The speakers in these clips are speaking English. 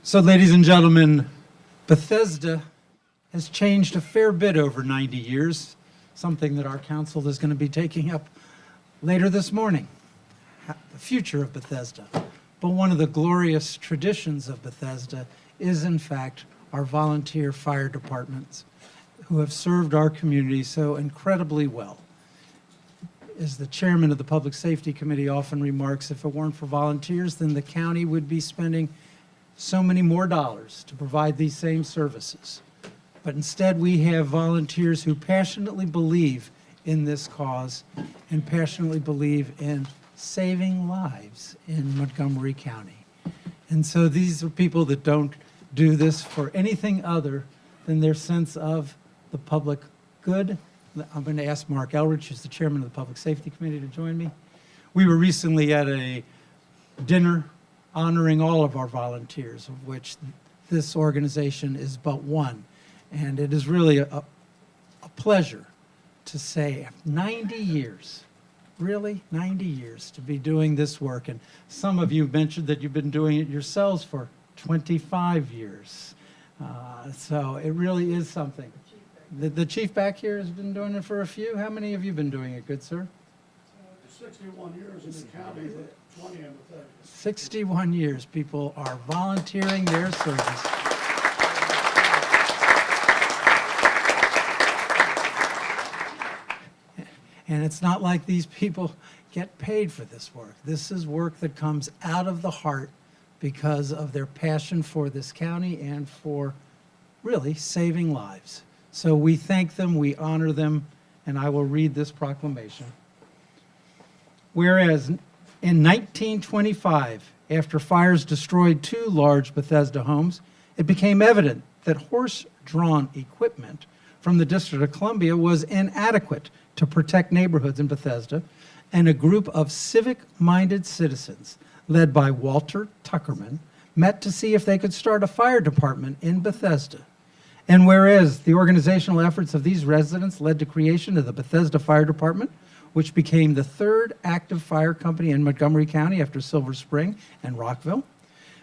So, ladies and gentlemen, Bethesda has changed a fair bit over 90 years, something that our council is going to be taking up later this morning, the future of Bethesda. But one of the glorious traditions of Bethesda is, in fact, our volunteer fire departments who have served our community so incredibly well. As the chairman of the Public Safety Committee often remarks, if it weren't for volunteers, then the county would be spending so many more dollars to provide these same services. But instead, we have volunteers who passionately believe in this cause and passionately believe in saving lives in Montgomery County. And so these are people that don't do this for anything other than their sense of the public good. I'm going to ask Mark Elrich, who's the chairman of the Public Safety Committee, to join me. We were recently at a dinner honoring all of our volunteers, of which this organization is but one. And it is really a pleasure to say 90 years, really 90 years to be doing this work. And some of you mentioned that you've been doing it yourselves for 25 years. So it really is something. The chief back here has been doing it for a few. How many of you have been doing it, good sir? 61 years in the county, 20 in Bethesda. 61 years people are volunteering their service. And it's not like these people get paid for this work. This is work that comes out of the heart because of their passion for this county and for really saving lives. So we thank them, we honor them, and I will read this proclamation. Whereas in 1925, after fires destroyed 2 large Bethesda homes, it became evident that horse-drawn equipment from the District of Columbia was inadequate to protect neighborhoods in Bethesda, and a group of civic-minded citizens, led by Walter Tuckerman, met to see if they could start a fire department in Bethesda. And whereas the organizational efforts of these residents led to creation of the Bethesda Fire Department, which became the 3rd active fire company in Montgomery County after Silver Spring and Rockville.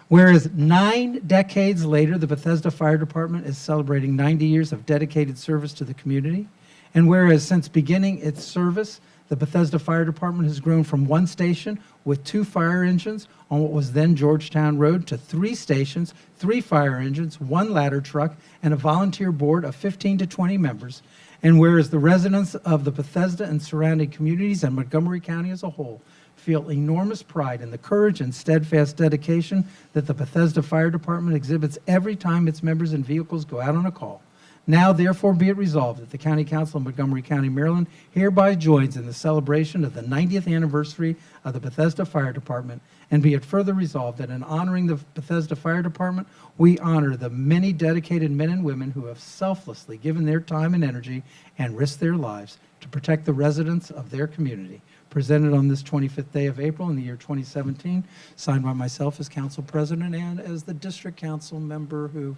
Whereas 9 decades later, the Bethesda Fire Department is celebrating 90 years of dedicated service to the community. And whereas since beginning its service, the Bethesda Fire Department has grown from 1 station with 2 fire engines on what was then Georgetown Road to 3 stations, 3 fire engines, 1 ladder truck, and a volunteer board of 15 to 20 members. And whereas the residents of the Bethesda and surrounding communities and Montgomery County as a whole feel enormous pride in the courage and steadfast dedication that the Bethesda Fire Department exhibits every time its members and vehicles go out on a call. Now, therefore, be it resolved that the County Council of Montgomery County, Maryland, hereby joins in the celebration of the 90th anniversary of the Bethesda Fire Department, and be it further resolved that in honoring the Bethesda Fire Department, we honor the many dedicated men and women who have selflessly given their time and energy and risked their lives to protect the residents of their community. Presented on this 25th day of April in the year 2017, signed by myself as council president and as the district council member who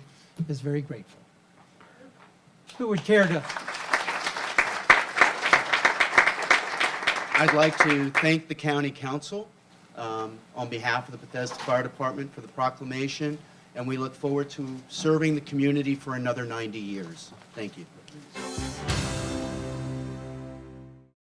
is very grateful. Who would care to? I'd like to thank the County Council on behalf of the Bethesda Fire Department for the proclamation, and we look forward to serving the community for another 90 years. Thank you.